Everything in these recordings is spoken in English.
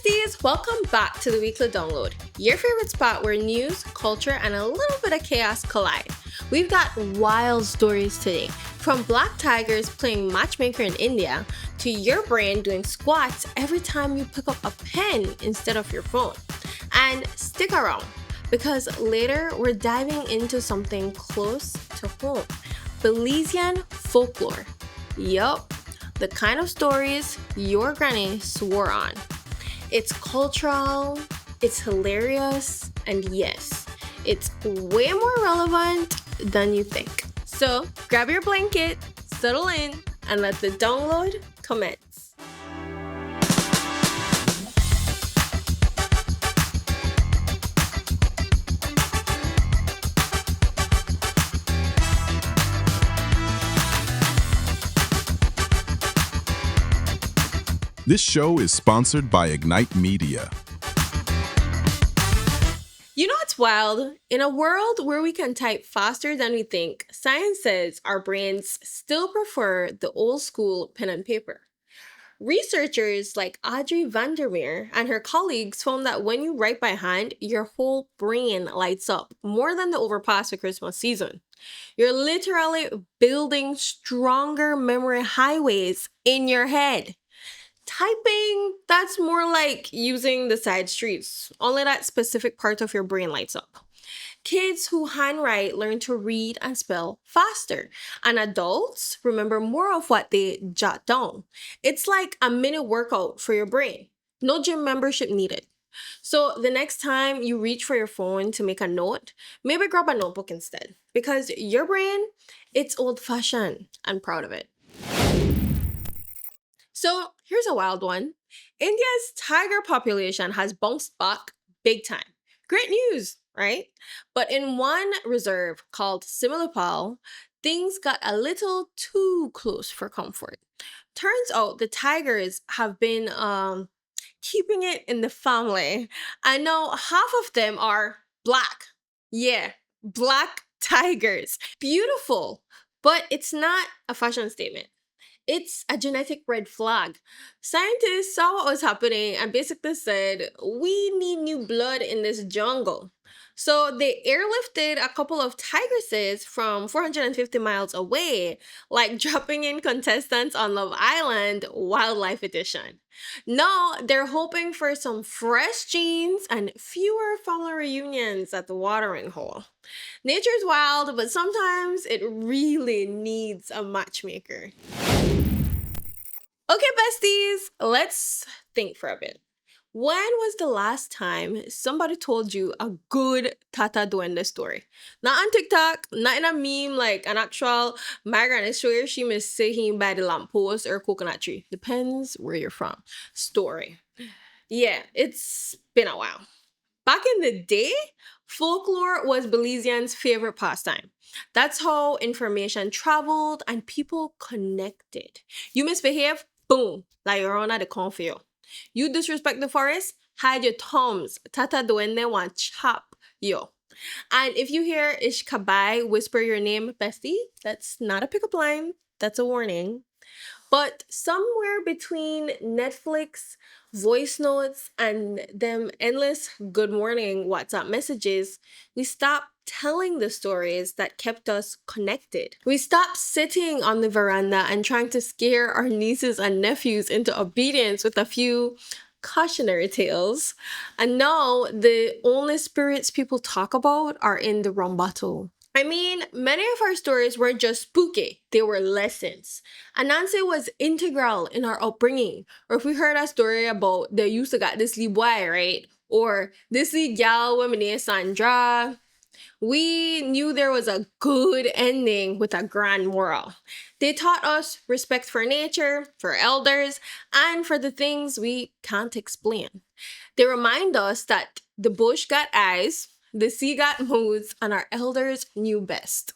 besties, welcome back to the weekly download, your favorite spot where news, culture, and a little bit of chaos collide. We've got wild stories today, from black tigers playing matchmaker in India to your brain doing squats every time you pick up a pen instead of your phone. And stick around, because later we're diving into something close to home: Belizean folklore. Yup, the kind of stories your granny swore on. It's cultural, it's hilarious, and yes, it's way more relevant than you think. So grab your blanket, settle in, and let the download commence. This show is sponsored by Ignite Media. You know what's wild? In a world where we can type faster than we think, science says our brains still prefer the old school pen and paper. Researchers like Audrey Vandermeer and her colleagues found that when you write by hand, your whole brain lights up more than the overpass for Christmas season. You're literally building stronger memory highways in your head. Typing, that's more like using the side streets. Only that specific part of your brain lights up. Kids who handwrite learn to read and spell faster, and adults remember more of what they jot down. It's like a mini workout for your brain. No gym membership needed. So the next time you reach for your phone to make a note, maybe grab a notebook instead, because your brain, it's old-fashioned and proud of it. So here's a wild one. India's tiger population has bounced back big time. Great news, right? But in one reserve called Similipal, things got a little too close for comfort. Turns out the tigers have been keeping it in the family. I know half of them are black. Yeah, black tigers. Beautiful, but it's not a fashion statement. It's a genetic red flag. Scientists saw what was happening and basically said, we need new blood in this jungle. So they airlifted a couple of tigresses from 450 miles away, like dropping in contestants on Love Island Wildlife Edition. No, they're hoping for some fresh genes and fewer family reunions at the watering hole. Nature's wild, but sometimes it really needs a matchmaker. Okay, besties, let's think for a bit. When was the last time somebody told you a good Tata Duende story? Not on TikTok, not in a meme like an actual migrant is sure she miss sitting by the lamppost or coconut tree. Depends where you're from. Story. Yeah, it's been a while. Back in the day, folklore was Belizeans' favorite pastime. That's how information traveled and people connected. You misbehave, boom, La Llorona de Confio. You disrespect the forest, hide your thumbs. Tata Duende want chop yo. And if you hear Ishkabai whisper your name, bestie, that's not a pickup line. That's a warning. But somewhere between Netflix, voice notes, and them endless good morning WhatsApp messages, we stopped telling the stories that kept us connected. We stopped sitting on the veranda and trying to scare our nieces and nephews into obedience with a few cautionary tales. And now the only spirits people talk about are in the Rambato. I mean, many of our stories weren't just spooky, they were lessons. Anansi was integral in our upbringing. Or if we heard a story about they used to got this little boy, right? Or this little gal with Sandra, we knew there was a good ending with a grand moral. They taught us respect for nature, for elders, and for the things we can't explain. They remind us that the bush got eyes, the sea got moods, and our elders knew best.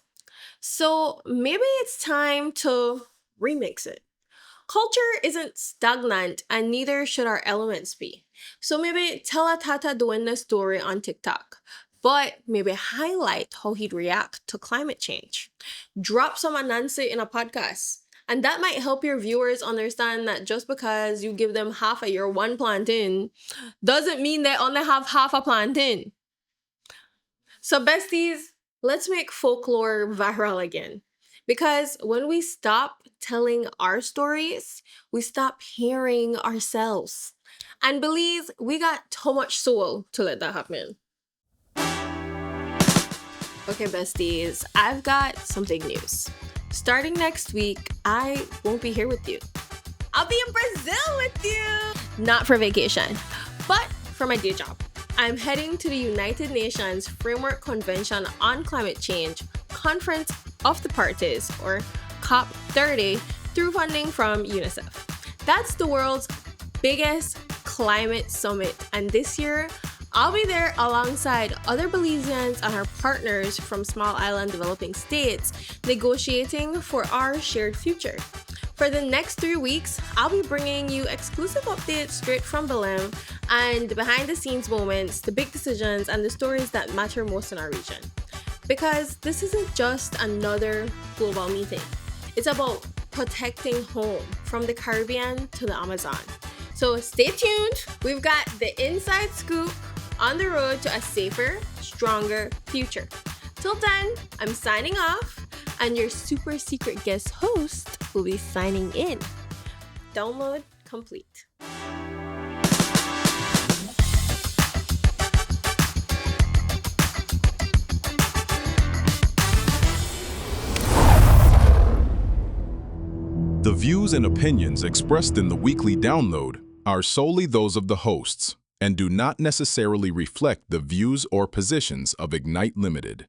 So maybe it's time to remix it. Culture isn't stagnant, and neither should our elements be. So maybe tell a Tata Duenda story on TikTok, but maybe highlight how he'd react to climate change. Drop some Anansi in a podcast And that might help your viewers understand that just because you give them half of your one plantain doesn't mean they only have half a plantain. So, besties, let's make folklore viral again. Because when we stop telling our stories, we stop hearing ourselves. And believe we got too much soul to let that happen. Okay, besties, I've got something news. Starting next week, I won't be here with you. I'll be in Brazil with you! Not for vacation, but for my day job. I'm heading to the United Nations Framework Convention on Climate Change Conference of the Parties, or COP30, through funding from UNICEF. That's the world's biggest climate summit, and this year, I'll be there alongside other Belizeans and our partners from small island developing states, negotiating for our shared future. For the next 3 weeks, I'll be bringing you exclusive updates straight from Belém and behind the scenes moments, the big decisions, and the stories that matter most in our region. Because this isn't just another global meeting. It's about protecting home from the Caribbean to the Amazon. So stay tuned. We've got the inside scoop on the road to a safer, stronger future. Till then, I'm signing off, and your super secret guest host will be signing in. Download complete. The views and opinions expressed in the weekly download are solely those of the hosts and do not necessarily reflect the views or positions of Ignite Limited.